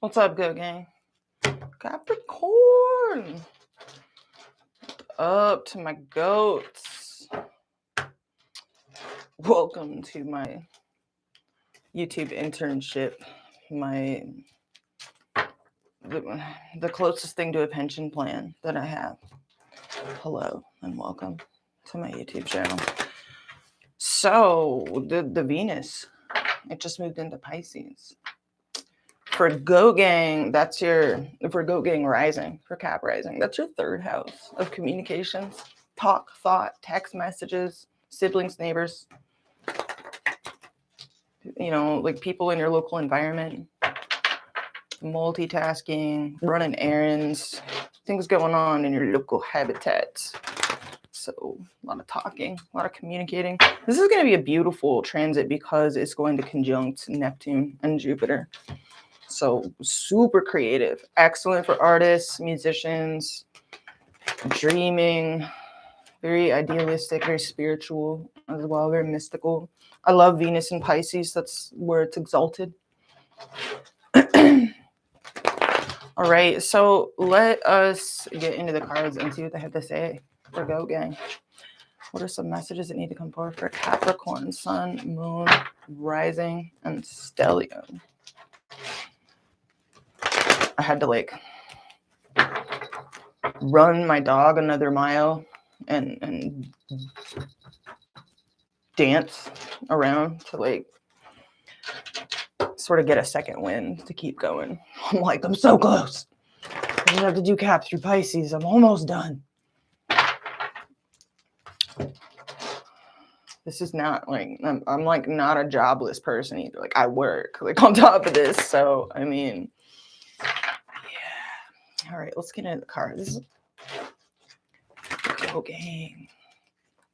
What's up, Go Gang? Capricorn! Up to my goats. Welcome to my YouTube internship. The closest thing to a pension plan that I have. Hello and welcome to my YouTube channel. So the Venus, it just moved into Pisces. For Go Gang, for Go Gang rising, for Cap rising, that's your third house of communications, talk, thought, text messages, siblings, neighbors, like people in your local environment, multitasking, running errands, things going on in your local habitats. So a lot of talking, a lot of communicating. This is going to be a beautiful transit because it's going to conjunct Neptune and Jupiter. So super creative, excellent for artists, musicians, dreaming, very idealistic, very spiritual as well, very mystical. I love Venus in Pisces. That's where it's exalted. All right, so let us get into the cards and see what they have to say for Go Gang. What are some messages that need to come forward for Capricorn, Sun, Moon, Rising, and Stellium? I had to run my dog another mile and dance around to sort of get a second wind to keep going. I'm so close. I just have to do Cap through Pisces. I'm almost done. This is not I'm not a jobless person either. I work on top of this. So I mean, yeah. All right, let's get into the cards. Go Gang.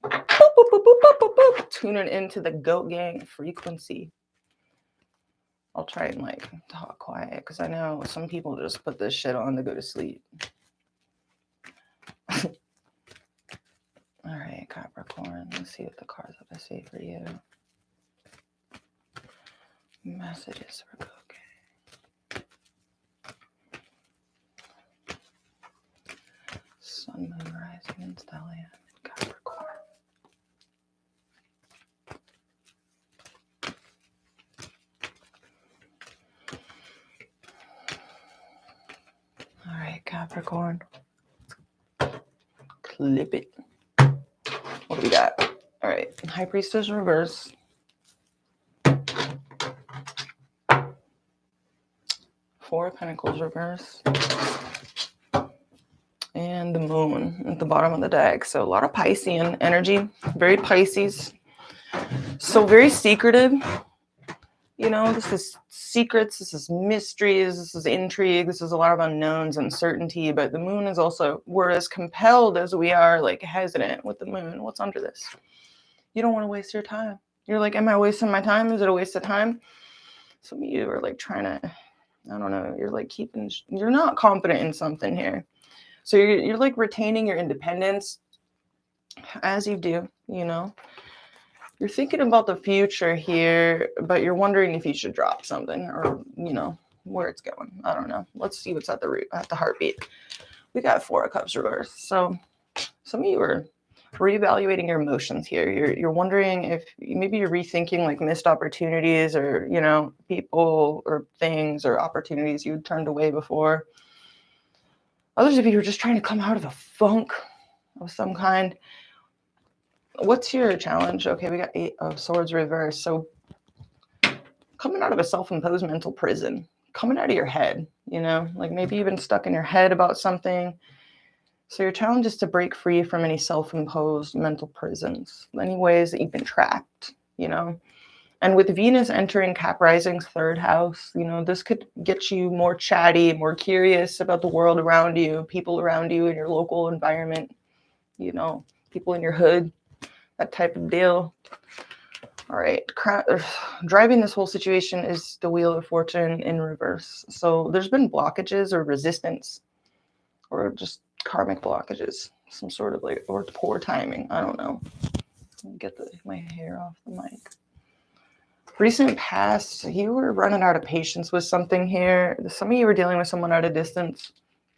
Boop, boop, boop, boop, boop, boop, boop. Tuning into the Go Gang frequency. I'll try and talk quiet because I know some people just put this shit on to go to sleep. All right, Capricorn. Let's see what the cards have to say for you. Messages for Go Gang. Sun, Moon, Rising, and Stellium, and Capricorn. All right, Capricorn. Clip it. What do we got? All right, High Priestess reverse. Four of Pentacles reverse. And the Moon at the bottom of the deck. So a lot of Piscean energy. Very Pisces. So very secretive. This is secrets, this is mysteries, this is intrigue, this is a lot of unknowns, uncertainty, but the Moon is also, we're as compelled as we are hesitant with the Moon. What's under this? You don't want to waste your time. You're am I wasting my time? Is it a waste of time? Some of you are trying to, I don't know, you're you're not confident in something here. So you're retaining your independence as you do, You're thinking about the future here, but you're wondering if you should drop something or, where it's going. I don't know. Let's see what's at the root, at the heartbeat. We got Four of Cups reversed. So some of you are reevaluating your emotions here. You're wondering if maybe you're rethinking missed opportunities or, people or things or opportunities you turned away before. Others of you are just trying to come out of a funk of some kind. What's your challenge? Okay, we got Eight of Swords reversed. So coming out of a self-imposed mental prison, coming out of your head, maybe you've been stuck in your head about something. So your challenge is to break free from any self-imposed mental prisons, any ways that you've been trapped, And with Venus entering Cap Rising's third house, this could get you more chatty, more curious about the world around you, people around you in your local environment, people in your hood. That type of deal. All right. Driving this whole situation is the Wheel of Fortune in reverse. So there's been blockages or resistance or just karmic blockages. Some sort of or poor timing. I don't know. Get my hair off the mic. Recent past, you were running out of patience with something here. Some of you were dealing with someone at a distance,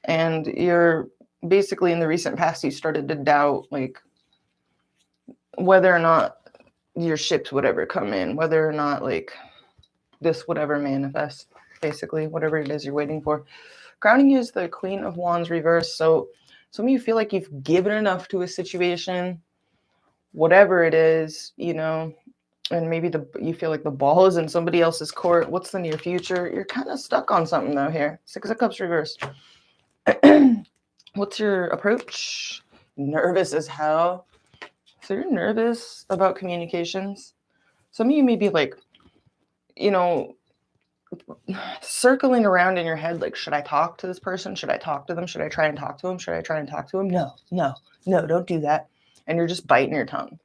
and you're basically in the recent past, you started to doubt like whether or not your ships would ever come in, whether or not like this would ever manifest, basically, whatever it is you're waiting for. Grounding you is the Queen of Wands reverse. So some of you feel like you've given enough to a situation, whatever it is, you know, and maybe you feel like the ball is in somebody else's court. What's the near future? You're kind of stuck on something though here. Six of Cups reverse. What's your approach? Nervous as hell. So you're nervous about communications. Some of you may be like, you know, circling around in your head, like, should I talk to this person? Should I talk to them? Should I try and talk to them? Should I try and talk to them? No, don't do that. And you're just biting your tongue.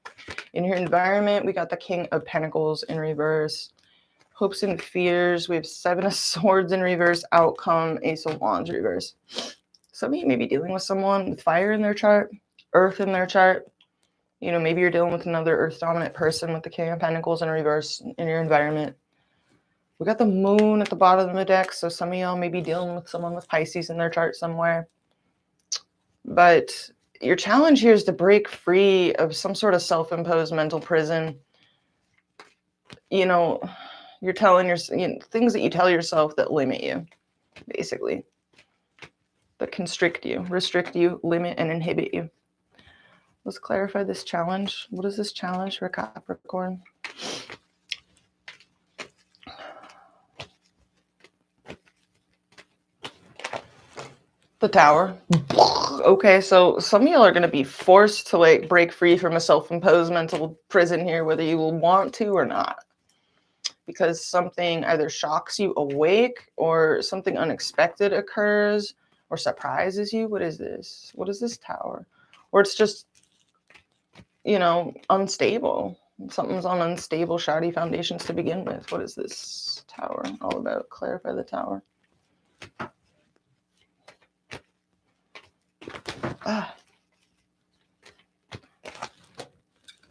In your environment, we got the King of Pentacles in reverse. Hopes and fears. We have Seven of Swords in reverse. Outcome, Ace of Wands reverse. Some of you may be dealing with someone with fire in their chart, earth in their chart. You know, maybe you're dealing with another earth dominant person with the King of Pentacles in reverse in your environment. We got the moon at the bottom of the deck. So some of y'all may be dealing with someone with Pisces in their chart somewhere. But your challenge here is to break free of some sort of self-imposed mental prison. You know, you're telling things that you tell yourself that limit you, basically. That constrict you, restrict you, limit, and inhibit you. Let's clarify this challenge. What is this challenge for Capricorn? The Tower. Okay, so some of y'all are going to be forced to like break free from a self-imposed mental prison here, whether you will want to or not. Because something either shocks you awake or something unexpected occurs or surprises you. What is this? What is this Tower? Or it's just, you know, unstable. Something's on unstable, shoddy foundations to begin with. What is this Tower all about? Clarify the Tower.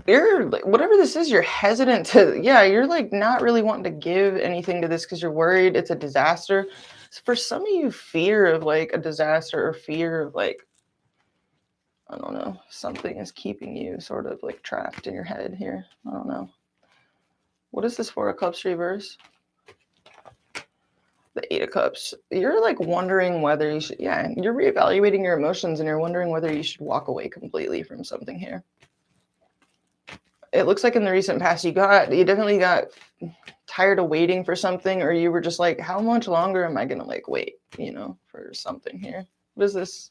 You're like, whatever this is, you're hesitant to, you're like not really wanting to give anything to this because you're worried it's a disaster. So for some of you, fear of like a disaster or fear of like, I don't know, something is keeping you sort of like trapped in your head here. I don't know. What is this Four of Cups reverse? The Eight of Cups. You're like wondering whether you should, you're reevaluating your emotions and you're wondering whether you should walk away completely from something here. It looks like in the recent past, you definitely got tired of waiting for something, or you were just like, how much longer am I going to like wait, you know, for something here? What is this?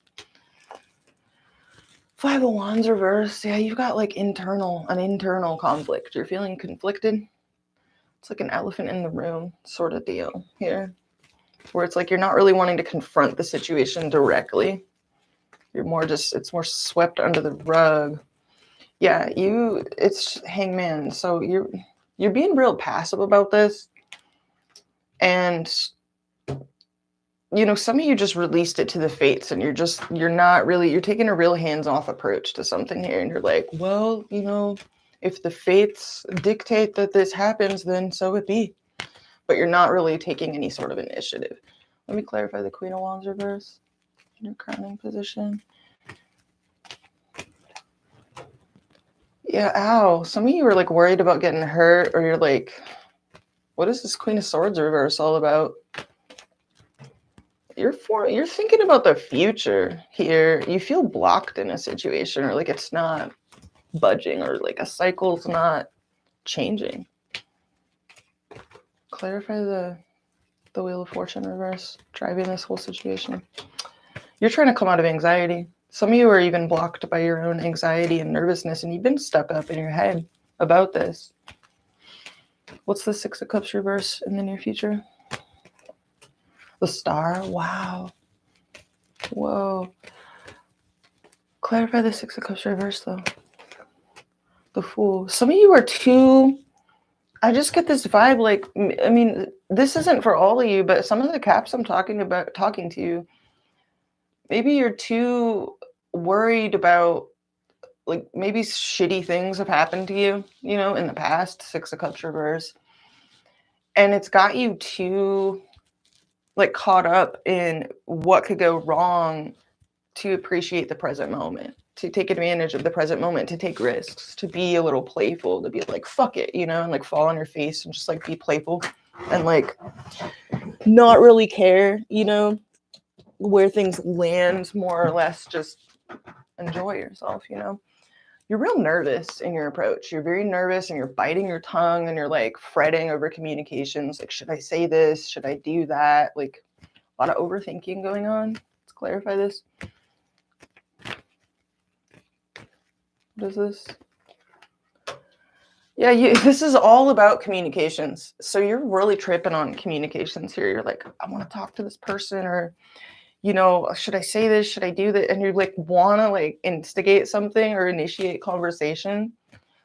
Five of Wands reverse. Yeah, you've got like an internal conflict. You're feeling conflicted. It's like an elephant in the room sort of deal here, where it's like you're not really wanting to confront the situation directly. You're more just, it's more swept under the rug. Yeah, it's Hangman. So you're being real passive about this. And, you know, some of you just released it to the fates and you're taking a real hands-off approach to something here. And you're like, well, you know, if the fates dictate that this happens, then so it be. But you're not really taking any sort of initiative. Let me clarify the Queen of Wands reverse in your crowning position. Yeah, ow. Some of you are like worried about getting hurt, or you're like, what is this Queen of Swords reverse all about? You're thinking about the future here. You feel blocked in a situation, or like it's not budging, or like a cycle's not changing. Clarify the Wheel of Fortune reverse driving this whole situation. You're trying to come out of anxiety. Some of you are even blocked by your own anxiety and nervousness, and you've been stuck up in your head about this. What's the Six of Cups reverse in the near future? The Star. Wow. Whoa. Clarify the Six of Cups reverse, though. The Fool. Some of you are too... I just get this vibe, like, I mean, this isn't for all of you, but some of the Caps I'm talking to you, maybe you're too worried about, like, maybe shitty things have happened to you, you know, in the past. Six of Cups reverse. And it's got you too like caught up in what could go wrong to appreciate the present moment, to take advantage of the present moment, to take risks, to be a little playful, to be like, fuck it, you know, and like fall on your face and just like be playful and like not really care, you know, where things land, more or less just enjoy yourself, you know. You're real nervous in your approach. You're very nervous and you're biting your tongue and you're like fretting over communications. Like, should I say this? Should I do that? Like a lot of overthinking going on. Let's clarify this. What is this? Yeah, this is all about communications. So you're really tripping on communications here. You're like, I want to talk to this person, or, you know, should I say this? Should I do that? And you like want to like instigate something or initiate conversation.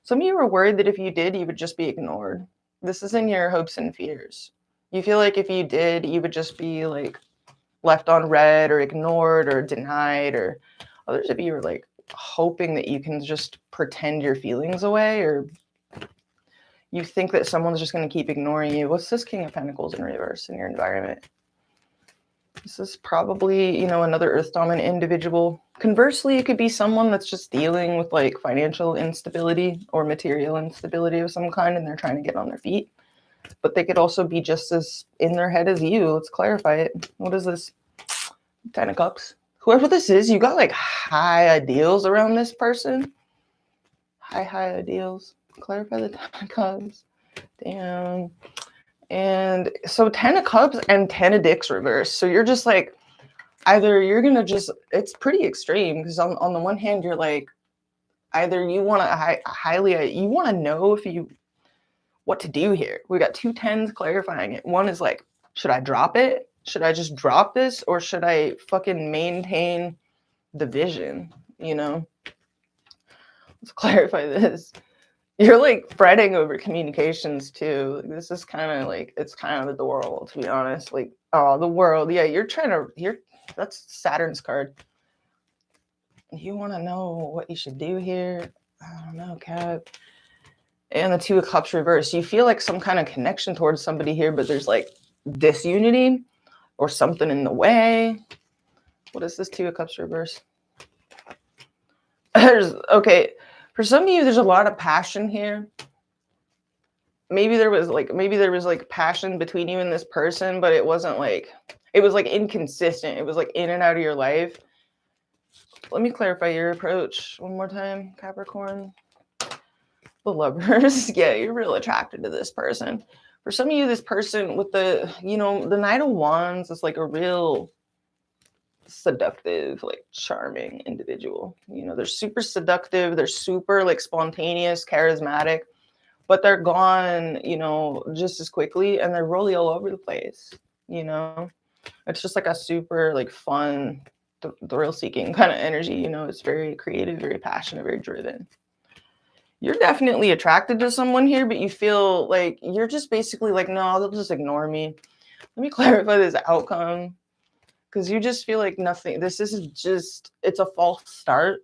Some of you are worried that if you did, you would just be ignored. This is in your hopes and fears. You feel like if you did, you would just be like left on red or ignored or denied, or others of you are like hoping that you can just pretend your feelings away, or you think that someone's just going to keep ignoring you. What's this King of Pentacles in reverse in your environment? This is probably, you know, another Earth dominant individual. Conversely, it could be someone that's just dealing with like financial instability or material instability of some kind, and they're trying to get on their feet. But they could also be just as in their head as you. Let's clarify it. What is this? 10 of Cups. Whoever this is, you got like high ideals around this person. High ideals. Clarify the 10 of Cups. Damn. And so 10 of Cups and 10 of Dicks reverse. So you're just like, either you're going to just, it's pretty extreme because on the one hand, you're like, either you want to you want to know if you, what to do here. We got 2 10s clarifying it. One is like, should I drop it? Should I just drop this? Or should I fucking maintain the vision? You know? Let's clarify this. You're like fretting over communications too. This is kind of like, it's kind of adorable, to be honest. Like, oh, the world. Yeah, that's Saturn's card. You want to know what you should do here? I don't know, Cap. And the 2 of Cups reverse. You feel like some kind of connection towards somebody here, but there's like disunity or something in the way. What is this 2 of Cups reverse? Okay. For some of you, there's a lot of passion here. Maybe there was like passion between you and this person, but it wasn't like, it was like inconsistent. It was like in and out of your life. Let me clarify your approach one more time, Capricorn. The Lovers. Yeah, you're real attracted to this person. For some of you, this person with the, you know, the Knight of Wands is like a real seductive, like charming individual. You know, they're super seductive. They're super like spontaneous, charismatic, but they're gone, you know, just as quickly, and they're really all over the place. You know, it's just like a super like fun, thrill-seeking kind of energy. You know, it's very creative, very passionate, very driven. You're definitely attracted to someone here, but you feel like you're just basically like, no, they'll just ignore me. Let me clarify this outcome, because you just feel like nothing. This is just, it's a false start,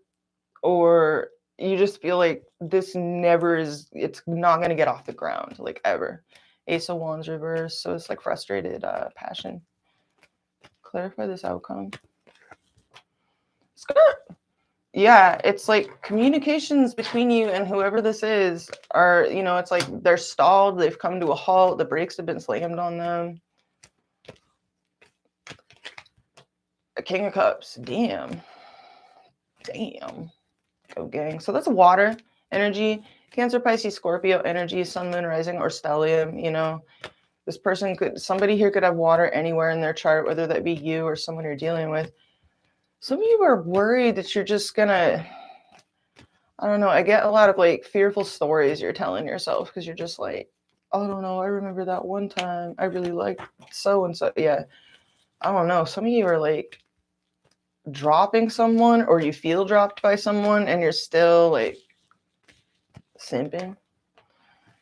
or you just feel like this never is, it's not going to get off the ground, like ever. Ace of Wands reverse. So it's like frustrated passion. Clarify this outcome. Skirt. Yeah, it's like communications between you and whoever this is are, you know, it's like they're stalled. They've come to a halt. The brakes have been slammed on them. A King of Cups. Damn. Go gang. So that's water energy. Cancer, Pisces, Scorpio energy, Sun, Moon, Rising, or stellium. You know, this person somebody here could have water anywhere in their chart, whether that be you or someone you're dealing with. Some of you are worried that you're just gonna, I don't know. I get a lot of like fearful stories you're telling yourself because you're just like, I don't know. I remember that one time I really liked so and so. Yeah. I don't know. Some of you are like dropping someone, or you feel dropped by someone and you're still like simping.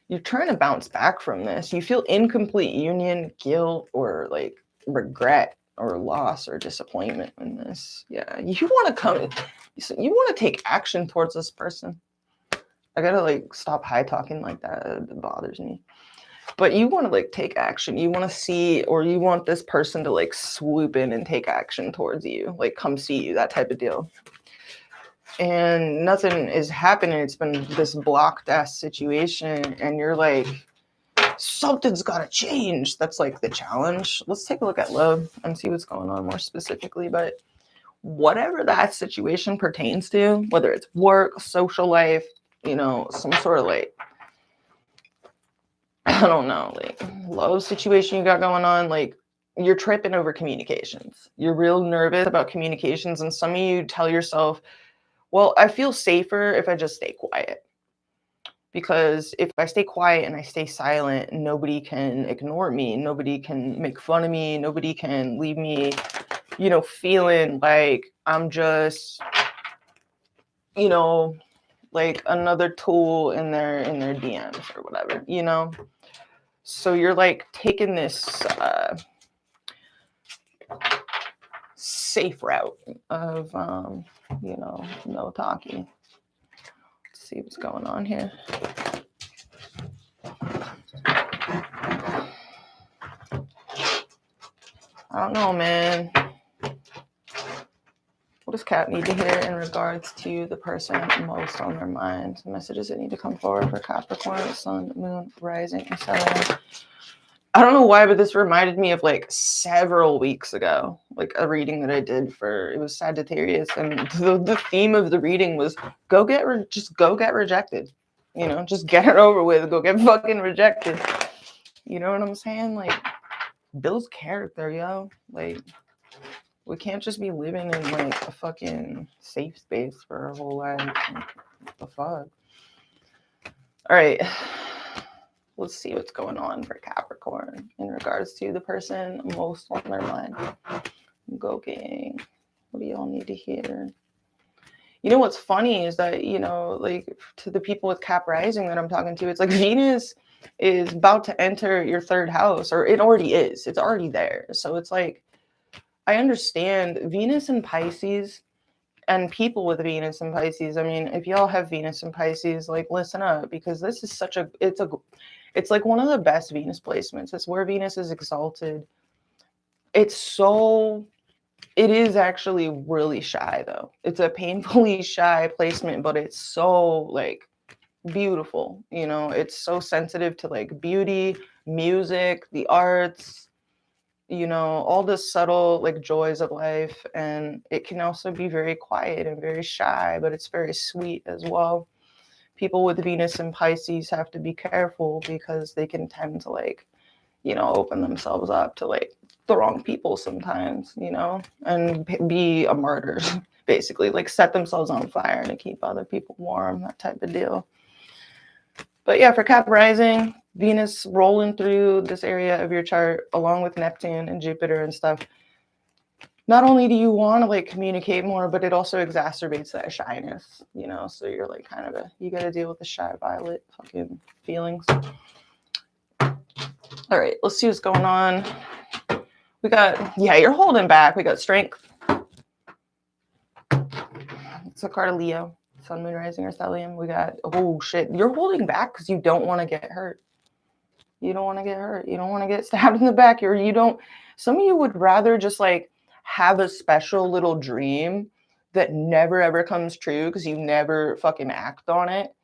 You're trying to bounce back from this. You feel incomplete union, guilt, or like regret or loss or disappointment in this. Yeah. You want to take action towards this person. I gotta like stop high talking like that. It bothers me. But you want to like take action. You want to see, or you want this person to like swoop in and take action towards you, like come see you, that type of deal. And nothing is happening. It's been this blocked ass situation, and you're like, something's got to change. That's like the challenge. Let's take a look at love and see what's going on more specifically. But whatever that situation pertains to, whether it's work, social life, you know, some sort of like, I don't know, like love situation you got going on, like you're tripping over communications. You're real nervous about communications. And some of you tell yourself, well, I feel safer if I just stay quiet. Because if I stay quiet and I stay silent, nobody can ignore me. Nobody can make fun of me. Nobody can leave me, you know, feeling like I'm just, you know, like another tool in their DMs or whatever, you know? So you're like taking this safe route of, you know, no talking. Let's see what's going on here. I don't know, man. What does Cap need to hear in regards to the person most on their mind? Messages that need to come forward for Capricorn, Sun, Moon, Rising, and Saturn. I don't know why, but this reminded me of like several weeks ago, like a reading that I did for, it was Sagittarius, and the theme of the reading was just go get rejected. You know, just get it over with. Go get fucking rejected. You know what I'm saying? Like, build character, yo. Like, we can't just be living in like a fucking safe space for our whole life. What the fuck? All right. Let's see what's going on for Capricorn in regards to the person most on their mind. Go gang. What do y'all need to hear? You know what's funny is that, you know, like to the people with Cap rising that I'm talking to, it's like Venus is about to enter your third house, or it already is. It's already there. So it's like, I understand Venus and Pisces and people with Venus and Pisces. I mean, if y'all have Venus and Pisces, like listen up, because this is such a, it's like one of the best Venus placements. It's where Venus is exalted. It is actually really shy though. It's a painfully shy placement, but it's so like beautiful. You know, it's so sensitive to like beauty, music, the arts, you know, all the subtle like joys of life. And it can also be very quiet and very shy, but it's very sweet as well. People with Venus and Pisces have to be careful because they can tend to like, you know, open themselves up to like the wrong people sometimes, you know, and be a martyr, basically, like set themselves on fire to keep other people warm, that type of deal. But yeah, for Cap rising, Venus rolling through this area of your chart along with Neptune and Jupiter and stuff. Not only do you want to like communicate more, but it also exacerbates that shyness, you know? So you're like kind of you got to deal with the shy violet fucking feelings. All right, let's see what's going on. We got, yeah, you're holding back. We got strength. It's a card of Leo. Sun, Moon, Rising, or Stellium. We got, oh shit, you're holding back because you don't want to get hurt. You don't want to get hurt. You don't want to get stabbed in the back. Some of you would rather just like have a special little dream that never ever comes true because you never fucking act on it.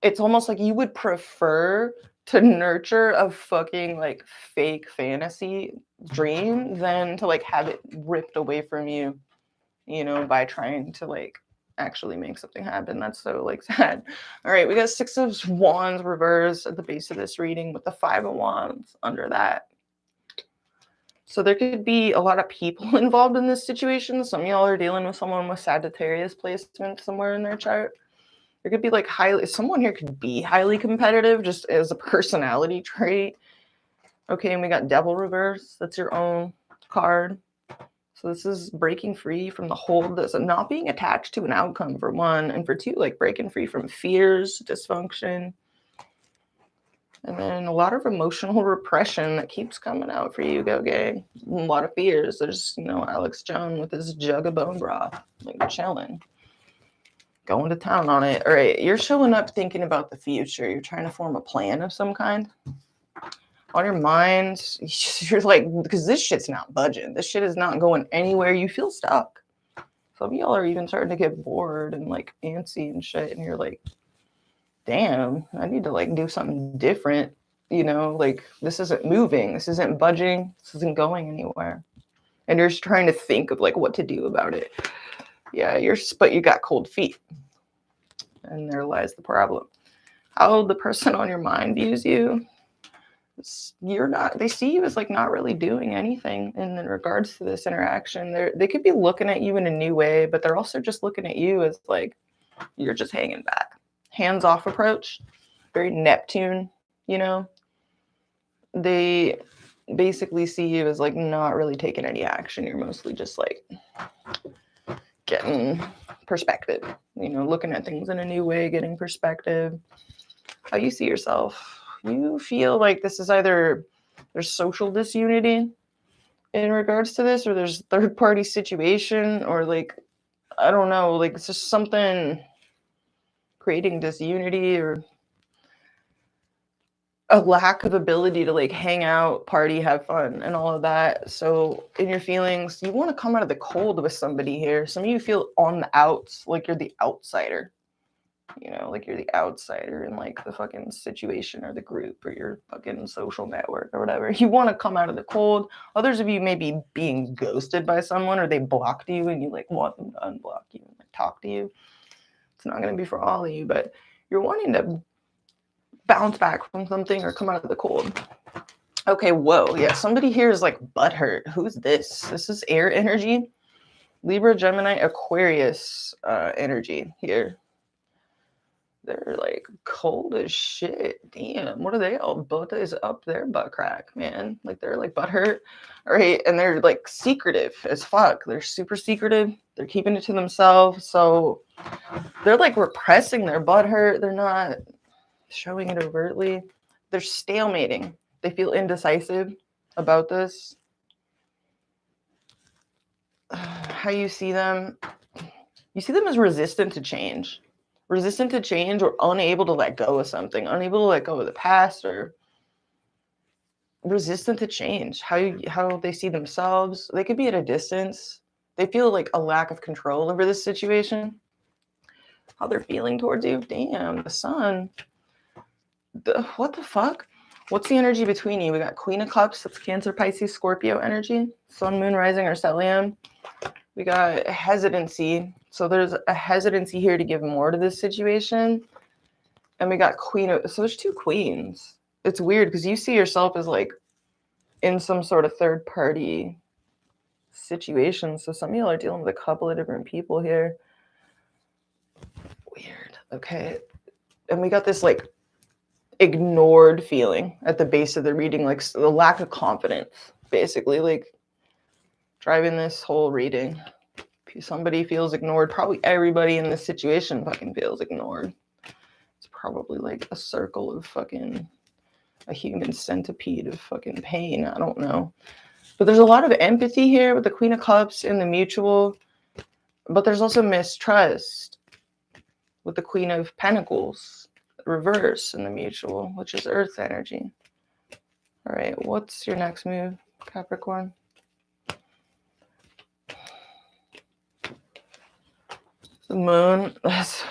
It's almost like you would prefer to nurture a fucking like fake fantasy dream than to like have it ripped away from you, you know, by trying to like actually make something happen. That's so like sad. All right, we got 6 of Wands reversed at the base of this reading with the 5 of Wands under that. So there could be a lot of people involved in this situation. Some of y'all are dealing with someone with Sagittarius placement somewhere in their chart. There could be like someone here could be highly competitive just as a personality trait. Okay, and we got Devil reverse. That's your own card. So this is breaking free from the hold. That's not being attached to an outcome for one. And for two, like breaking free from fears, dysfunction. And then a lot of emotional repression that keeps coming out for you, Go Gay. A lot of fears. There's, you know, Alex Jones with his jug of bone broth, like chilling. Going to town on it. All right, you're showing up thinking about the future. You're trying to form a plan of some kind. On your mind, you're like, because this shit's not budging. This shit is not going anywhere. You feel stuck. Some of y'all are even starting to get bored and like antsy and shit. And you're like, damn, I need to like do something different. You know, like this isn't moving. This isn't budging. This isn't going anywhere. And you're just trying to think of like what to do about it. Yeah, but you got cold feet. And there lies the problem. How the person on your mind views you, they see you as like not really doing anything in regards to this interaction. They could be looking at you in a new way, but they're also just looking at you as like you're just hanging back. Hands-off approach, very Neptune, you know. They basically see you as like not really taking any action. You're mostly just like getting perspective, you know, looking at things in a new way, getting perspective. How you see yourself. You feel like this is either there's social disunity in regards to this, or there's third-party situation, or like, I don't know, like it's just something creating disunity or a lack of ability to like hang out, party, have fun, and all of that. So in your feelings, you want to come out of the cold with somebody here. Some of you feel on the outs, like you're the outsider. You know, like you're the outsider in like the fucking situation or the group or your fucking social network or whatever. You want to come out of the cold. Others of you may be being ghosted by someone, or they blocked you and you like want them to unblock you and like talk to you. It's not going to be for all of you, but you're wanting to bounce back from something or come out of the cold. Okay, whoa, yeah, somebody here is like butthurt. Who's this? This is air energy. Libra, Gemini, Aquarius energy here. They're like cold as shit. Damn, what are they all? Both is up their butt crack, man. Like they're like butthurt, right? And they're like secretive as fuck. They're super secretive. They're keeping it to themselves. So they're like repressing their butthurt. They're not showing it overtly. They're stalemating. They feel indecisive about this. How you see them? You see them as resistant to change. Resistant to change or unable to let go of something, unable to let go of the past, or resistant to change. How they see themselves. They could be at a distance. They feel like a lack of control over this situation. How they're feeling towards you. Damn, the sun. What the fuck? What's the energy between you? We got Queen of Cups. That's Cancer, Pisces, Scorpio energy. Sun, Moon, Rising, or Stellium. We got hesitancy. So there's a hesitancy here to give more to this situation. And we got Queen of... So there's two queens. It's weird because you see yourself as like in some sort of third party situation. So some of y'all are dealing with a couple of different people here. Weird. Okay. And we got this like ignored feeling at the base of the reading, like the lack of confidence, basically, like driving this whole reading. Somebody feels ignored. Probably everybody in this situation fucking feels ignored. It's probably like a circle of fucking a human centipede of fucking pain. I don't know. But there's a lot of empathy here with the Queen of Cups and the mutual. But there's also mistrust with the Queen of Pentacles, reverse in the mutual, which is Earth energy. All right, what's your next move, Capricorn? The moon. Of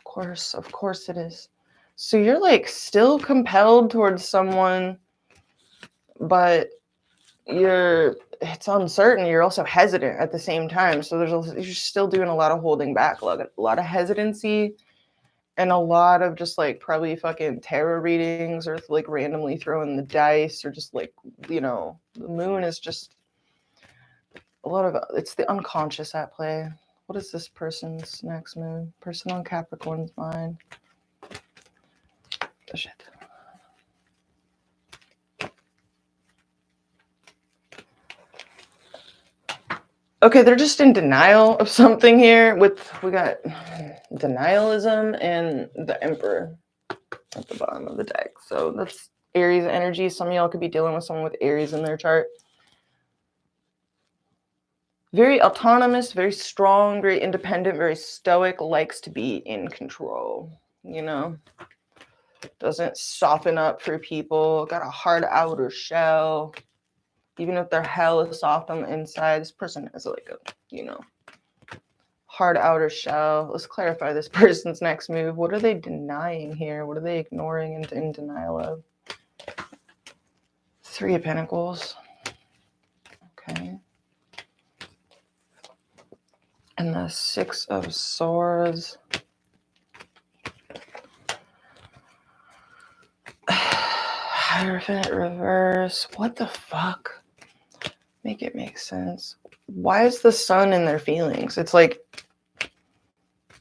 course it is. So you're like still compelled towards someone, but it's uncertain. You're also hesitant at the same time. So you're still doing a lot of holding back, a lot of hesitancy, and a lot of just like probably fucking tarot readings or like randomly throwing the dice, or just like, you know, the moon is just a lot of, it's the unconscious at play. What is this person's next move? Person on Capricorn's mind. Oh, shit. Okay, they're just in denial of something here. We got denialism and the Emperor at the bottom of the deck. So that's Aries energy. Some of y'all could be dealing with someone with Aries in their chart. Very autonomous, very strong, very independent, very stoic, likes to be in control, you know? Doesn't soften up for people. Got a hard outer shell. Even if their hell is soft on the inside, this person has like a, you know, hard outer shell. Let's clarify this person's next move. What are they denying here? What are they ignoring and in denial of? Three of Pentacles. Okay. And the Six of Swords. Hierophant reverse. What the fuck? Make it make sense. Why is the sun in their feelings? It's like,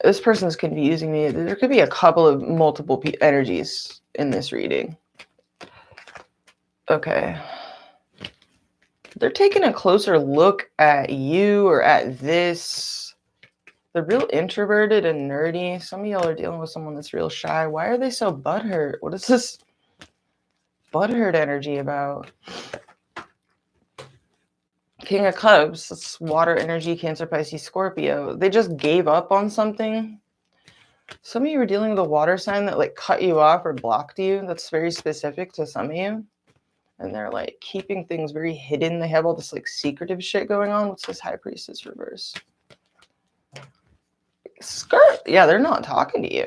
this person's confusing me. There could be a couple of multiple energies in this reading. Okay. They're taking a closer look at you or at this. They're real introverted and nerdy. Some of y'all are dealing with someone that's real shy. Why are they so butthurt? What is this butthurt energy about? King of Cups, it's water energy, Cancer, Pisces, Scorpio. They just gave up on something. Some of you are dealing with a water sign that like cut you off or blocked you. That's very specific to some of you. And they're like keeping things very hidden. They have all this like secretive shit going on. What's this High Priestess reverse? Skirt. Yeah, they're not talking to you.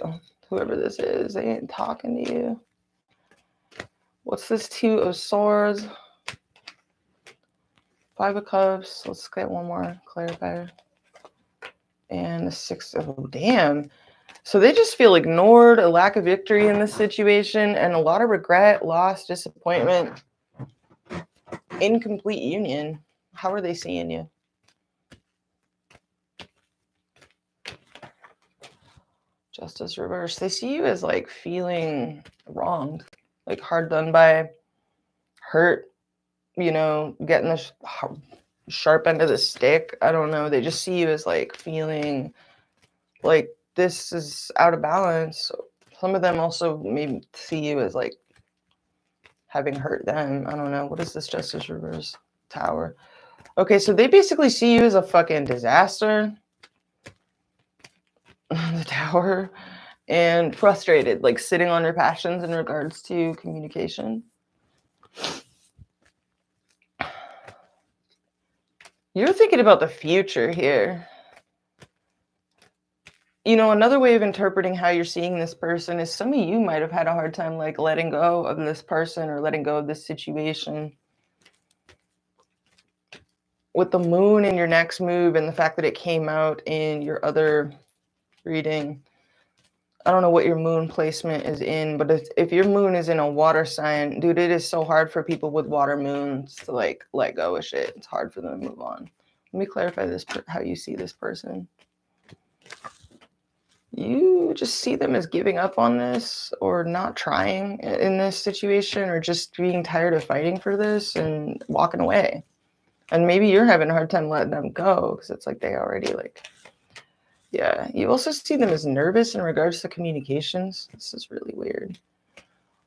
Whoever this is, they ain't talking to you. What's this Two of Swords? Five of Cups. Let's get one more clarifier. And the Six of, oh, damn. So they just feel ignored, a lack of victory in this situation, and a lot of regret, loss, disappointment, incomplete union. How are they seeing you? Justice reverse. They see you as like feeling wronged, like hard done by, hurt, you know, getting the sharp end of the stick. I don't know. They just see you as like feeling like this is out of balance. Some of them also maybe see you as like having hurt them. I don't know. What is this Justice reverse? Tower. Okay, so they basically see you as a fucking disaster. The Tower. And frustrated, like sitting on your passions in regards to communication. You're thinking about the future here. You know, another way of interpreting how you're seeing this person is some of you might have had a hard time like letting go of this person or letting go of this situation. With the moon in your next move and the fact that it came out in your other reading, I don't know what your moon placement is in, but if your moon is in a water sign, dude, it is so hard for people with water moons to like let go of shit. It's hard for them to move on. Let me clarify this, how you see this person. You just see them as giving up on this or not trying in this situation or just being tired of fighting for this and walking away. And maybe you're having a hard time letting them go because it's like they already like, yeah. You also see them as nervous in regards to communications. This is really weird.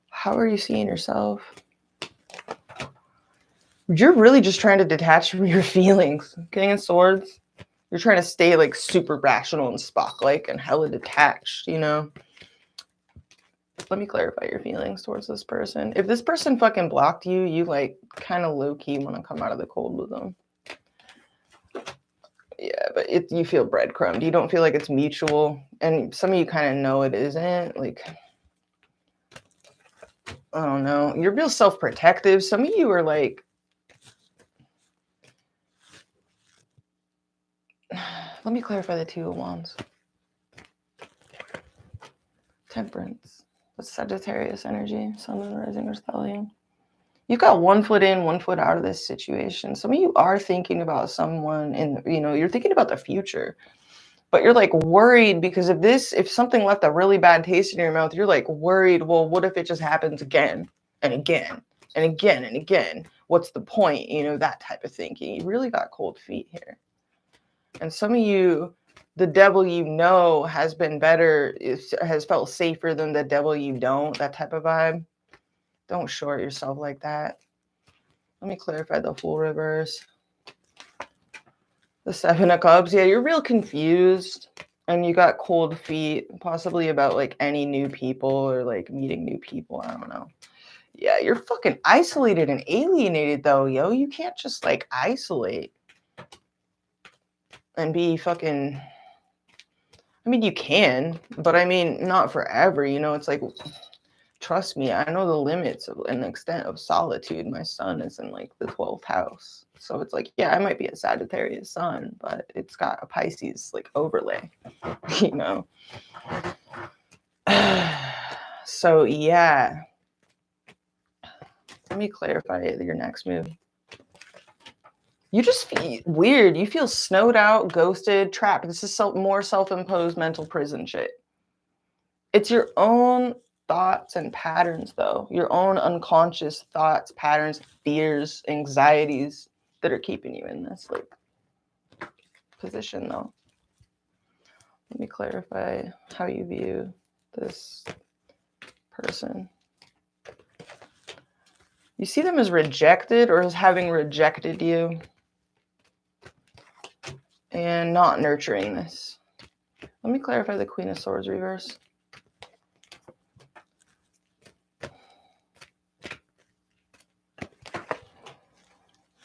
How are you seeing yourself? You're really just trying to detach from your feelings. King of Swords. You're trying to stay like super rational and Spock-like and hella detached, you know? Let me clarify your feelings towards this person. If this person fucking blocked you, you like kind of low-key want to come out of the cold with them. Yeah, but you feel breadcrumbed. You don't feel like it's mutual. And some of you kind of know it isn't. Like, I don't know. You're real self-protective. Some of you are like, let me clarify the Two of Wands. Temperance. That's Sagittarius energy. Sun, Moon, Rising, or Stellium. You've got 1 foot in, 1 foot out of this situation. Some of you are thinking about someone in, you know, you're thinking about the future. But you're like worried because of this, if something left a really bad taste in your mouth, you're like worried, well, what if it just happens again and again and again and again? What's the point? You know, that type of thinking. You really got cold feet here. And some of you, the devil you know has been better, has felt safer than the devil you don't, that type of vibe. Don't short yourself like that. Let me clarify the Fool reverse. The Seven of Cups. Yeah, you're real confused. And you got cold feet, possibly about like any new people or like meeting new people. I don't know. Yeah, you're fucking isolated and alienated though, yo. You can't just like isolate and be fucking. I mean, you can, but I mean, not forever. You know, it's like, trust me, I know the limits of and the extent of solitude. My sun is in like the 12th house. So it's like, yeah, I might be a Sagittarius sun, but it's got a Pisces like overlay, you know? So yeah. Let me clarify your next move. You just feel weird. You feel snowed out, ghosted, trapped. This is more self-imposed mental prison shit. It's your own thoughts and patterns, though. Your own unconscious thoughts, patterns, fears, anxieties that are keeping you in this like position, though. Let me clarify how you view this person. You see them as rejected or as having rejected you and not nurturing this. Let me clarify the Queen of Swords reverse.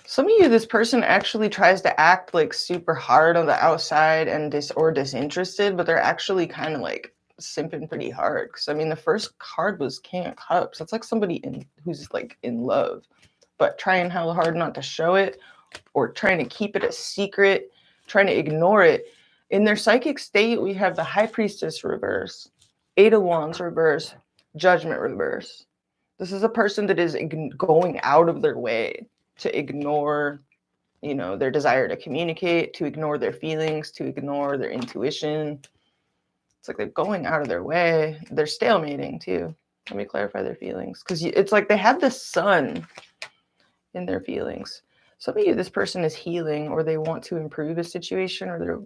Some of you, this person actually tries to act like super hard on the outside and disinterested, but they're actually kind of like simping pretty hard. Because I mean, the first card was King of Cups. That's like somebody who's like in love, but trying hella hard not to show it or trying to keep it a secret, trying to ignore it. In their psychic state, we have the High Priestess reverse, Eight of Wands reverse, Judgment reverse. This is a person that is going out of their way to ignore, you know, their desire to communicate, to ignore their feelings, to ignore their intuition. It's like they're going out of their way. They're stalemating too. Let me clarify their feelings. Because it's like they have the sun in their feelings. Some of you, this person is healing or they want to improve a situation or they're,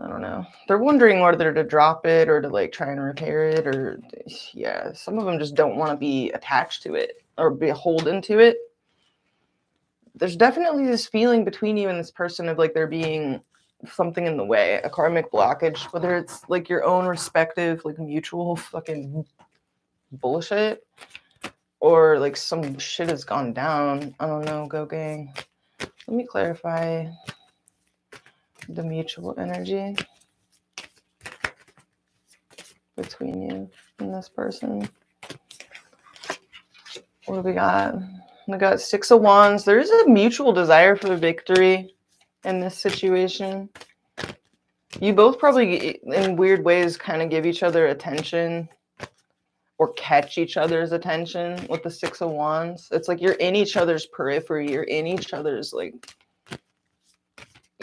I don't know. They're wondering whether to drop it or to like try and repair it or, yeah, some of them just don't want to be attached to it or beholden to it. There's definitely this feeling between you and this person of like there being something in the way, a karmic blockage, whether it's like your own respective, like mutual fucking bullshit or like some shit has gone down. I don't know, go gang. Let me clarify the mutual energy between you and this person. What do we got? We got Six of Wands. There is a mutual desire for victory in this situation. You both probably, in weird ways, kind of give each other attention or catch each other's attention with the Six of Wands. It's like you're in each other's periphery. You're in each other's, like,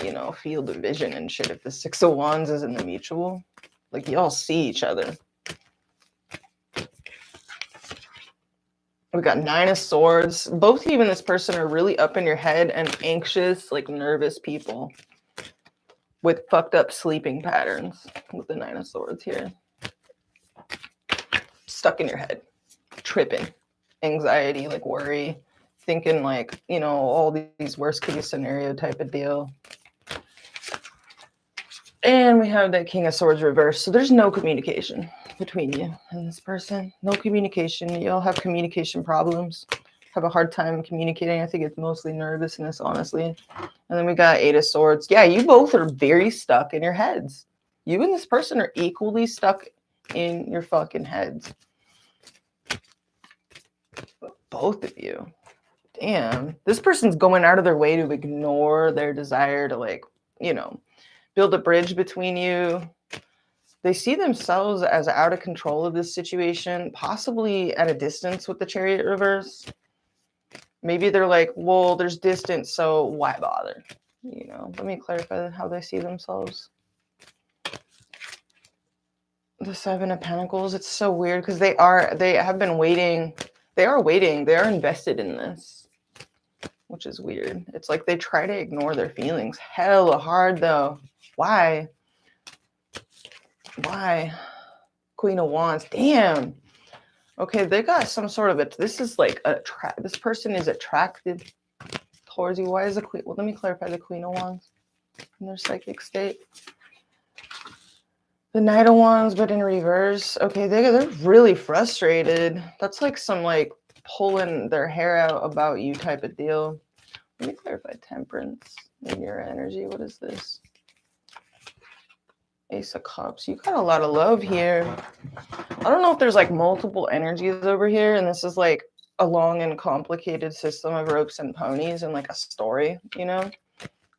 you know, field of vision and shit. If the Six of Wands is in the mutual, like, y'all see each other. We got Nine of Swords. Both you and this person are really up in your head and anxious, like nervous people with fucked up sleeping patterns with the Nine of Swords here. Stuck in your head, tripping, anxiety, like worry, thinking like, you know, all these worst case scenario type of deal. And we have that King of Swords reverse. So there's no communication between you and this person. No communication. You'll have communication problems. Have a hard time communicating. I think it's mostly nervousness, honestly. And then we got Eight of Swords. Yeah, you both are very stuck in your heads. You and this person are equally stuck in your fucking heads. Both of you. Damn. This person's going out of their way to ignore their desire to, like, you know, build a bridge between you. They see themselves as out of control of this situation, possibly at a distance with the Chariot reverse. Maybe they're like, well, there's distance, so why bother? You know, let me clarify how they see themselves. The Seven of Pentacles, it's so weird because they have been waiting. They are waiting. They are invested in this, which is weird. It's like they try to ignore their feelings. Hella hard, though. Why? Why? Queen of Wands. Damn. Okay, they got some sort of it. This is like this person is attracted towards you. Why is the Queen? Well, let me clarify the Queen of Wands in their psychic state. The Knight of Wands, but in reverse. Okay, they're really frustrated. That's like some like pulling their hair out about you type of deal. Let me clarify Temperance in your energy. What is this? Ace of Cups. You got a lot of love here. I don't know if there's like multiple energies over here, and this is like a long and complicated system of ropes and ponies and like a story, you know?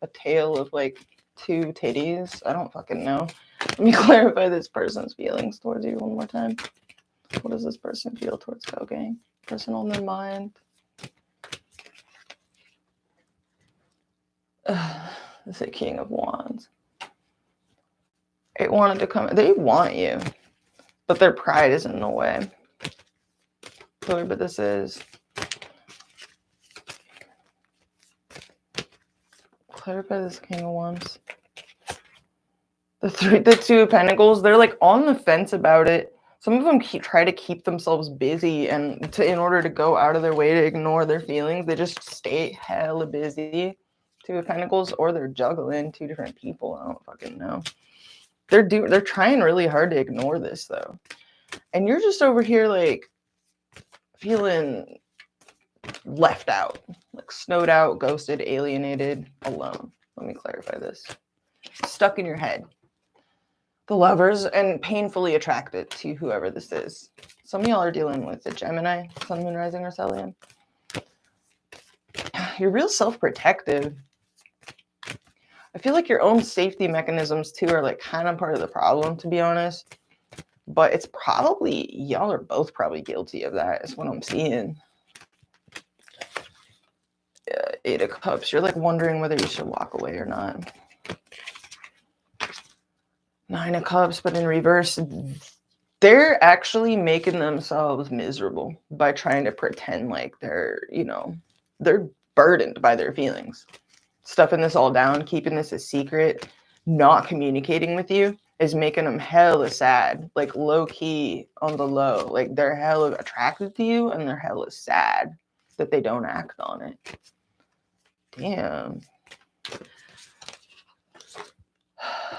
A tale of like two titties. I don't fucking know. Let me clarify this person's feelings towards you one more time. What does this person feel towards Go Gang? Person on their mind. This is King of Wands. It wanted to come. They want you, but their pride is in the way. Whoever this is. Clarify this King of Wands. The Two of Pentacles, they're like on the fence about it. Some of them try to keep themselves busy, and in order to go out of their way to ignore their feelings, they just stay hella busy. Two of Pentacles, or they're juggling two different people. I don't fucking know. They're trying really hard to ignore this though, and you're just over here like feeling left out, like snowed out, ghosted, alienated, alone. Let me clarify this. Stuck in your head. The Lovers, and painfully attracted to whoever this is. Some of y'all are dealing with the Gemini, Sun, Moon, Rising, or Stellium. You're real self-protective. I feel like your own safety mechanisms too are like kind of part of the problem, to be honest. But it's probably, y'all are both probably guilty of that, is what I'm seeing. Eight of Cups. You're like wondering whether you should walk away or not. Nine of Cups, but in reverse. They're actually making themselves miserable by trying to pretend like they're, you know, they're burdened by their feelings. Stuffing this all down, keeping this a secret, not communicating with you is making them hella sad, like low key on the low. Like they're hella attracted to you and they're hella sad that they don't act on it. Damn.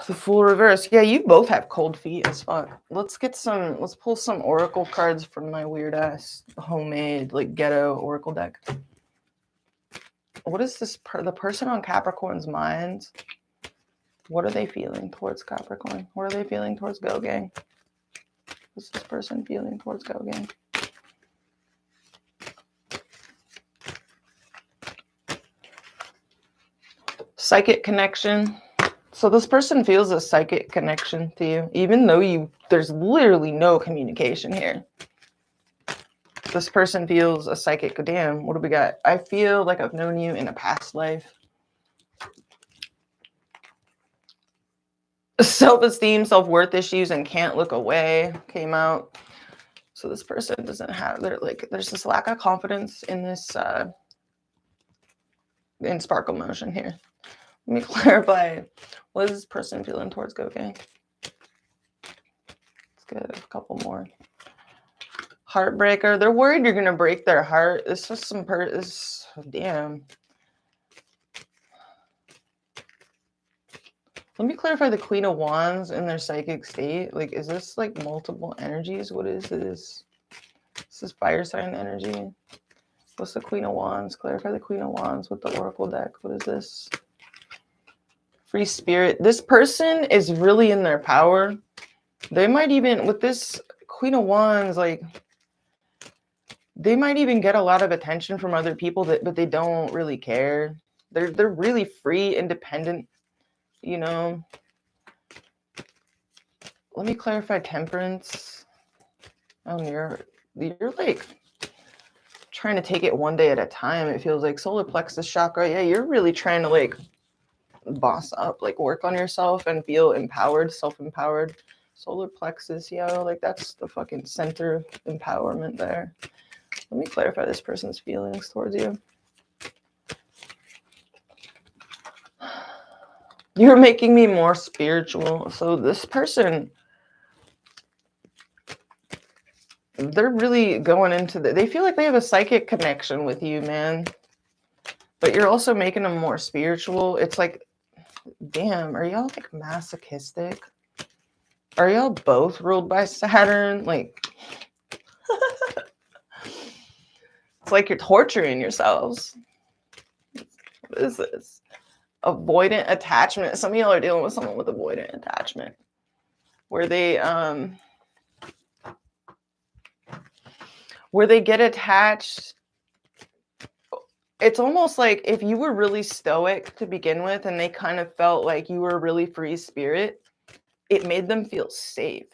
The Fool reverse. Yeah, you both have cold feet as fuck. Let's pull some oracle cards from my weird ass homemade like ghetto oracle deck. What is this the person on Capricorn's mind? What are they feeling towards Capricorn? What are they feeling towards Go Gang? What's this person feeling towards Go Gang? Psychic connection. So this person feels a psychic connection to you, even though there's literally no communication here. This person feels a psychic. Damn, what do we got? I feel like I've known you in a past life. Self-esteem, self-worth issues, and can't look away came out. So this person doesn't have, there's this lack of confidence in this, in sparkle motion here. Let me clarify. What is this person feeling towards Go Gang? Let's get a couple more. Heartbreaker. They're worried you're gonna break their heart. This was some damn. Let me clarify the Queen of Wands and their psychic state. Like, is this like multiple energies? What is this? Is this fire sign energy? What's the Queen of Wands? Clarify the Queen of Wands with the Oracle deck. What is this? Free spirit. This person is really in their power. They might even, with this Queen of Wands, like, they might even get a lot of attention from other people, but they don't really care. They're really free, independent, you know. Let me clarify Temperance. You're like trying to take it one day at a time. It feels like solar plexus chakra. Yeah, you're really trying to like boss up, like work on yourself and feel empowered, self-empowered. Solar plexus, yo, like that's the fucking center of empowerment there. Let me clarify this person's feelings towards you. You're making me more spiritual. So this person, they're really going into they feel like they have a psychic connection with you, man. But you're also making them more spiritual. It's like, damn, are y'all like masochistic? Are y'all both ruled by Saturn? Like, it's like you're torturing yourselves. What is this? Avoidant attachment. Some of y'all are dealing with someone with avoidant attachment, where they get attached. It's almost like if you were really stoic to begin with and they kind of felt like you were a really free spirit, it made them feel safe.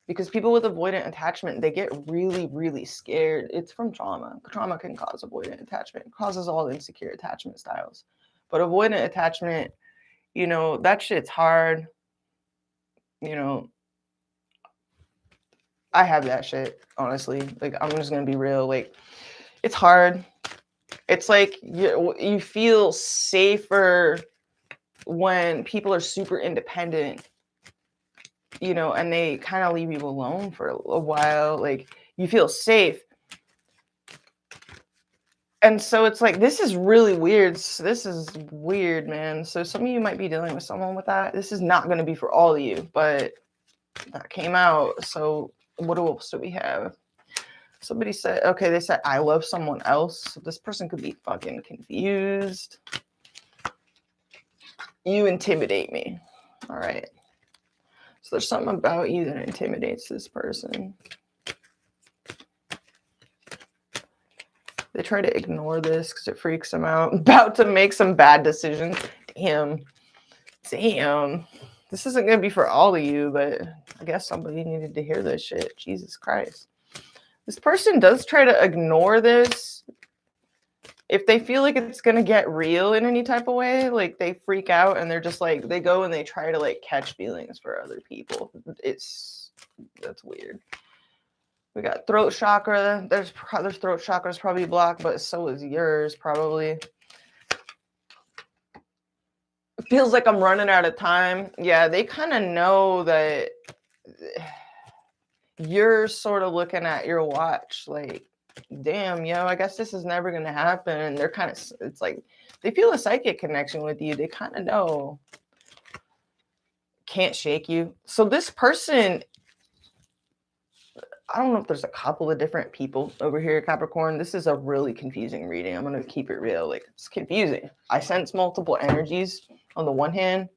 Because people with avoidant attachment, they get really, really scared. It's from trauma. Trauma can cause avoidant attachment. It causes all insecure attachment styles. But avoidant attachment, you know, that shit's hard. You know, I have that shit, honestly. Like, I'm just going to be real. Like, it's hard. It's like you feel safer when people are super independent, you know, and they kind of leave you alone for a while. Like, you feel safe. And so it's like, this is really weird. This is weird, man. So some of you might be dealing with someone with that. This is not going to be for all of you, but that came out. So what else do we have? Somebody said, okay, they said, I love someone else. So this person could be fucking confused. You intimidate me. All right. So there's something about you that intimidates this person. They try to ignore this because it freaks them out. About to make some bad decisions. Damn. This isn't going to be for all of you, but I guess somebody needed to hear this shit. Jesus Christ. This person does try to ignore this. If they feel like it's going to get real in any type of way, like they freak out and they're just like, they go and they try to like catch feelings for other people. That's weird. We got throat chakra. There's throat chakra's probably blocked, but so is yours probably. It feels like I'm running out of time. Yeah, they kind of know that you're sort of looking at your watch like, damn, yo, I guess this is never going to happen. And they're kind of, it's like, they feel a psychic connection with you. They kind of know. Can't shake you. So this person, I don't know if there's a couple of different people over here, Capricorn. This is a really confusing reading. I'm going to keep it real. Like, it's confusing. I sense multiple energies on the one hand.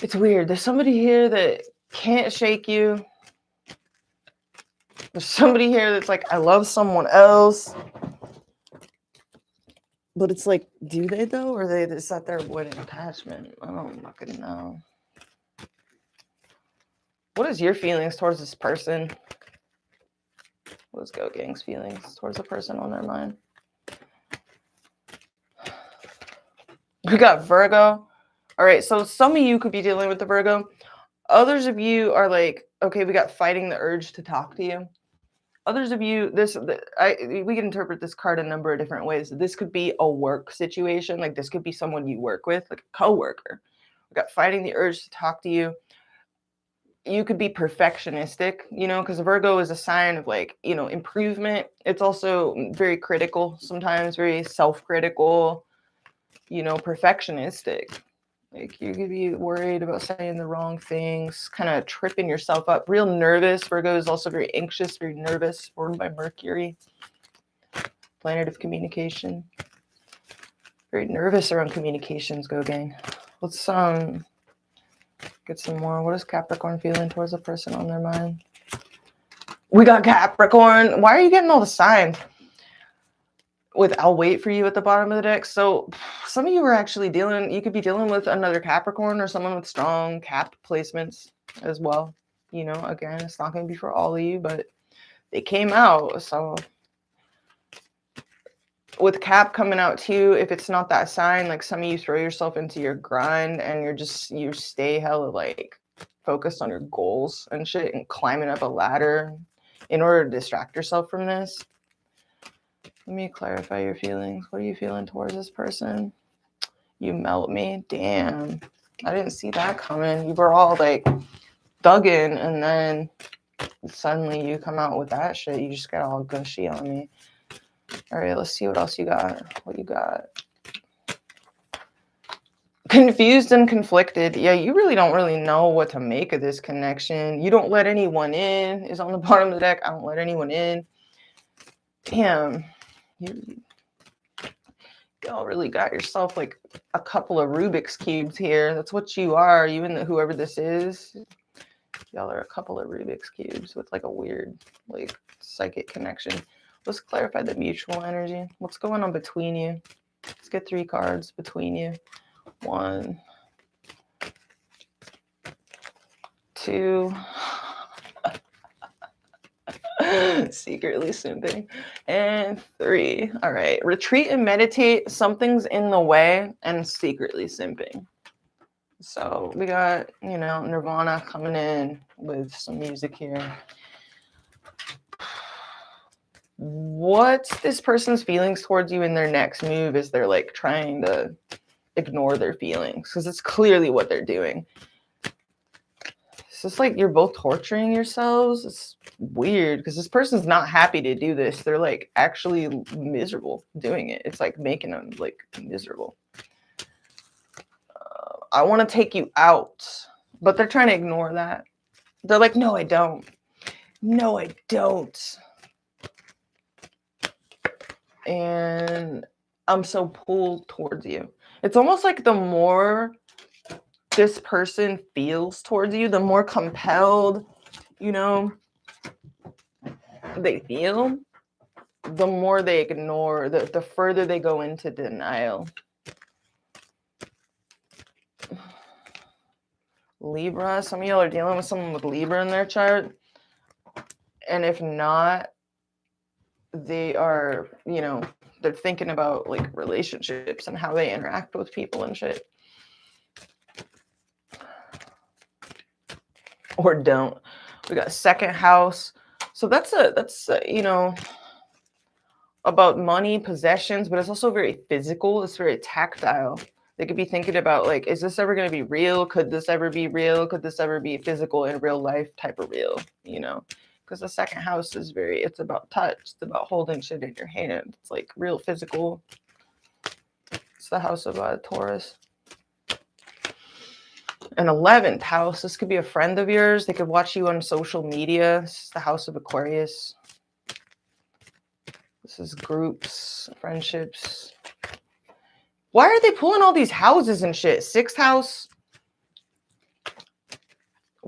It's weird. There's somebody here that can't shake you. There's somebody here that's like, I love someone else. But it's like, do they though? Or they just at their avoiding attachment? I don't fucking know. What is your feelings towards this person? What is Go Gang's feelings towards the person on their mind? We got Virgo. All right, so some of you could be dealing with the Virgo. Others of you are like, okay, we got fighting the urge to talk to you. Others of you, we can interpret this card a number of different ways. This could be a work situation. Like this could be someone you work with, like a coworker. We got fighting the urge to talk to you. You could be perfectionistic, you know, because Virgo is a sign of like, you know, improvement. It's also very critical, sometimes very self-critical, you know, perfectionistic. Like you could be worried about saying the wrong things, kind of tripping yourself up. Real nervous. Virgo is also very anxious, very nervous, formed by Mercury, planet of communication. Very nervous around communications, Go Gang. Let's get some more. What is Capricorn feeling towards a person on their mind? We got Capricorn. Why are you getting all the signs? With I'll wait for you at the bottom of the deck. So some of you are actually you could be dealing with another Capricorn or someone with strong Cap placements as well. You know, again, it's not going to be for all of you, but they came out. So with Cap coming out too, if it's not that sign, like some of you throw yourself into your grind and you stay hella like focused on your goals and shit and climbing up a ladder in order to distract yourself from this. Let me clarify your feelings. What are you feeling towards this person? You melt me. Damn. I didn't see that coming. You were all like dug in and then suddenly you come out with that shit. You just got all gushy on me. All right, let's see what else you got. What you got? Confused and conflicted. Yeah, you really don't really know what to make of this connection. You don't let anyone in is on the bottom of the deck. I don't let anyone in. Damn. Y'all really got yourself like a couple of Rubik's cubes here. That's what you are. You and whoever this is. Y'all are a couple of Rubik's cubes with like a weird like psychic connection. Let's clarify the mutual energy. What's going on between you? Let's get 3 cards between you. 1, 2. Secretly simping. And 3. All right. Retreat and meditate. Something's in the way and secretly simping. So we got, you know, Nirvana coming in with some music here. What's this person's feelings towards you in their next move is they're like trying to ignore their feelings because it's clearly what they're doing. It's just like you're both torturing yourselves. It's weird because this person's not happy to do this. They're like actually miserable doing it. It's like making them like miserable. I want to take you out, but they're trying to ignore that. They're like, no, I don't. No, I don't. And I'm so pulled towards you. It's almost like the more this person feels towards you, the more compelled, you know, they feel, the more they ignore, the further they go into denial. Libra, some of y'all are dealing with someone with Libra in their chart. And if not, they are, you know, they're thinking about like relationships and how they interact with people and shit. Or don't. We got 2nd house. So that's you know, about money, possessions, but it's also very physical. It's very tactile. They could be thinking about like, is this ever going to be real? Could this ever be real? Could this ever be physical in real life type of real, you know? Because the 2nd house is it's about touch. It's about holding shit in your hand. It's like real physical. It's the house of Taurus. An 11th house. This could be a friend of yours. They could watch you on social media. This is the house of Aquarius. This is groups, friendships. Why are they pulling all these houses and shit? 6th house.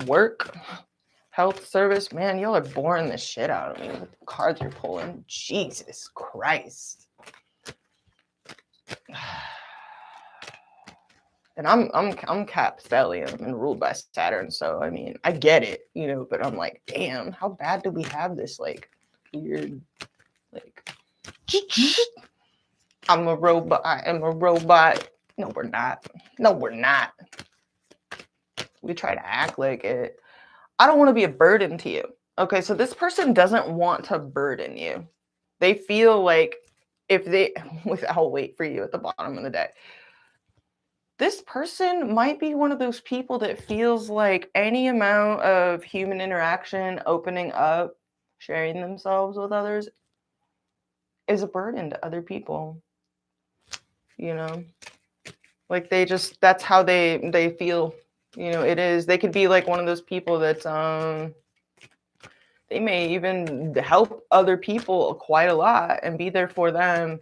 Work. Health, service. Man, y'all are boring the shit out of me with the cards you're pulling. Jesus Christ. And I'm Cap stellium and ruled by Saturn, so I mean I get it, you know, but I'm like, damn, how bad do we have this like weird like I'm a robot, I am a robot. No, we're not. No, we're not. We try to act like it. I don't want to be a burden to you. Okay, so this person doesn't want to burden you. They feel like if they I'll wait for you at the bottom of the deck. This person might be one of those people that feels like any amount of human interaction, opening up, sharing themselves with others is a burden to other people. You know, like that's how they feel. You know, it is. They could be like one of those people that they may even help other people quite a lot and be there for them.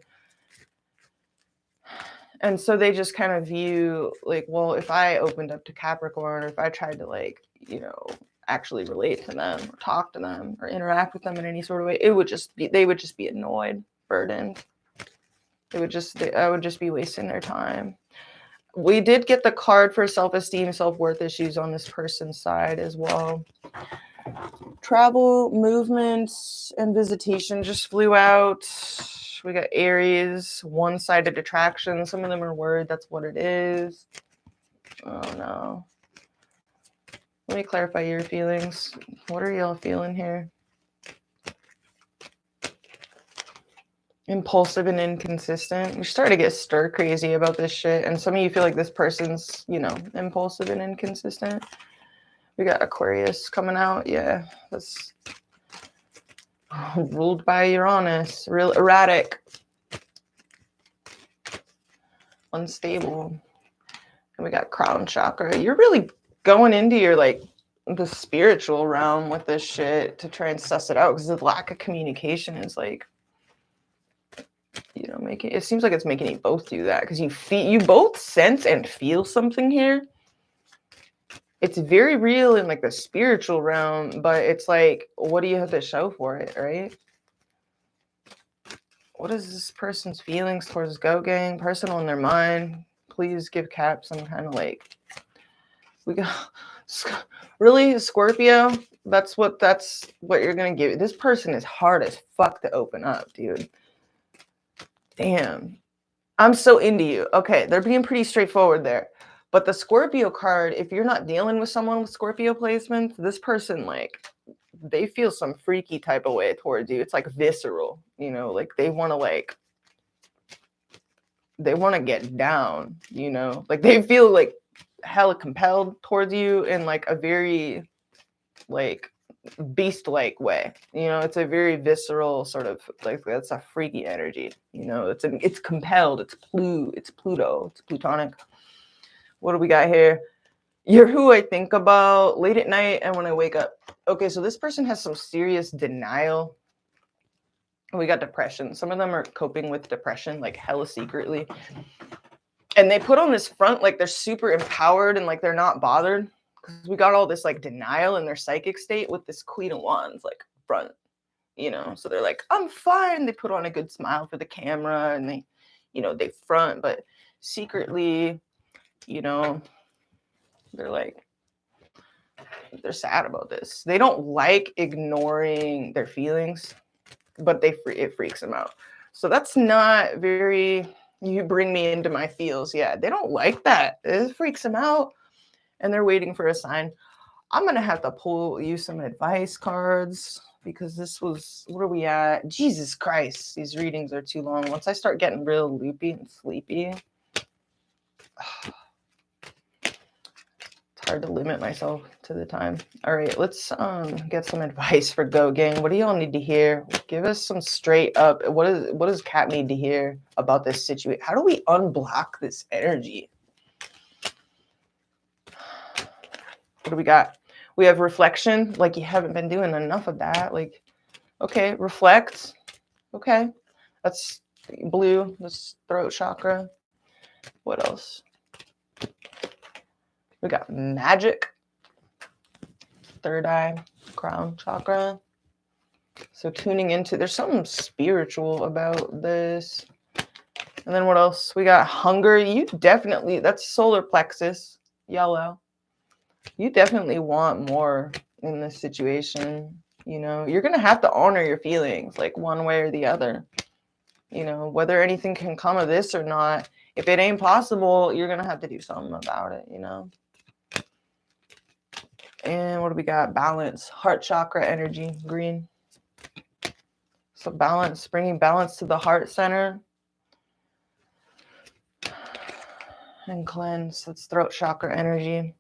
And so they just kind of view like, well, if I opened up to Capricorn, or if I tried to like, you know, actually relate to them or talk to them or interact with them in any sort of way, they would just be annoyed, burdened. I would just be wasting their time. We did get the card for self-esteem, self-worth issues on this person's side as well. Travel, movements, and visitation just flew out. We got Aries, one-sided attraction. Some of them are worried that's what it is. Oh no. Let me clarify your feelings. What are y'all feeling here? Impulsive and inconsistent. You're starting to get stir crazy about this shit. And some of you feel like this person's, you know, impulsive and inconsistent. We got Aquarius coming out. Yeah, that's ruled by Uranus. Real erratic. Unstable. And we got crown chakra. You're really going into your like the spiritual realm with this shit to try and suss it out, because the lack of communication is like, you know, making it seems like it's making you both do that, because you both sense and feel something here. It's very real in like the spiritual realm, but it's like, what do you have to show for it, right? What is this person's feelings towards Go Gang? Personal in their mind. Please give Cap some kind of like, we got really Scorpio. That's what you're gonna give. This person is hard as fuck to open up, dude. Damn, I'm so into you. Okay, they're being pretty straightforward there. But the Scorpio card, if you're not dealing with someone with Scorpio placements, this person, like, they feel some freaky type of way towards you. It's like visceral, you know, like they want to get down, you know, like they feel like hella compelled towards you in like a very like beast-like way, you know. It's a very visceral sort of like, that's a freaky energy, you know. It's compelled, it's Pluto, it's plutonic. What do we got here? You're who I think about late at night and when I wake up. Okay, so this person has some serious denial. We got depression. Some of them are coping with depression like hella secretly, and they put on this front like they're super empowered and like they're not bothered, because we got all this like denial in their psychic state with this Queen of Wands like front, you know. So they're like, I'm fine. They put on a good smile for the camera and they, you know, they front, but secretly, you know, they're like, they're sad about this. They don't like ignoring their feelings, but it freaks them out. So that's not very, you bring me into my feels. Yeah, they don't like that. It freaks them out, and they're waiting for a sign. I'm gonna have to pull you some advice cards, because this was, what are we at? Jesus Christ, these readings are too long. Once I start getting real loopy and sleepy, it's hard to limit myself to the time. All right, let's get some advice for Go Gang. What do y'all need to hear? Give us some straight up. What does Kat need to hear about this situation? How do we unblock this energy? What do we got? We have reflection. Like, you haven't been doing enough of that. Like, okay, reflect. Okay, that's blue. That's throat chakra. What else? We got magic. Third eye, crown chakra. So tuning into, there's something spiritual about this. And then what else? We got hunger. You definitely, that's solar plexus, yellow. You definitely want more in this situation. You know, you're going to have to honor your feelings, like one way or the other. You know, whether anything can come of this or not, if it ain't possible, you're going to have to do something about it, you know. And what do we got? Balance, heart chakra energy, green. So balance, bringing balance to the heart center. And cleanse, that's throat chakra energy.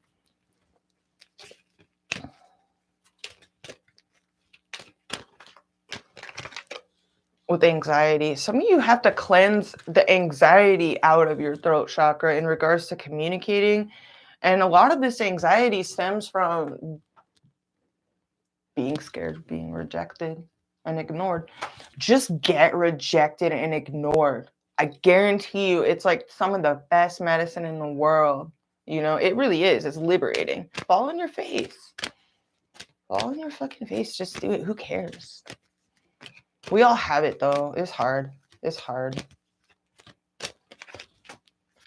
With anxiety, some of you have to cleanse the anxiety out of your throat chakra in regards to communicating. And a lot of this anxiety stems from being scared of being rejected and ignored. Just get rejected and ignored. I guarantee you, it's like some of the best medicine in the world. You know, it really is. It's liberating. Fall on your face. Fall on your fucking face. Just do it. Who cares? We all have it, though. It's hard. It's hard.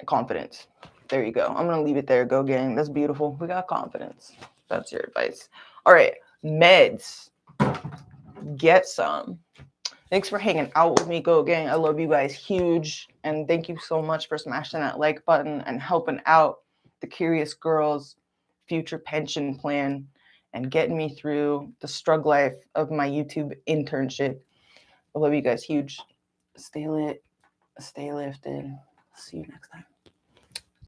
Confidence. There you go. I'm going to leave it there. Go Gang. That's beautiful. We got confidence. That's your advice. All right. Meds. Get some. Thanks for hanging out with me, Go Gang. I love you guys huge. And thank you so much for smashing that like button and helping out the Curious Girls future pension plan and getting me through the struggle life of my YouTube internship. I love you guys huge. Stay lit. Stay lifted. See you next time.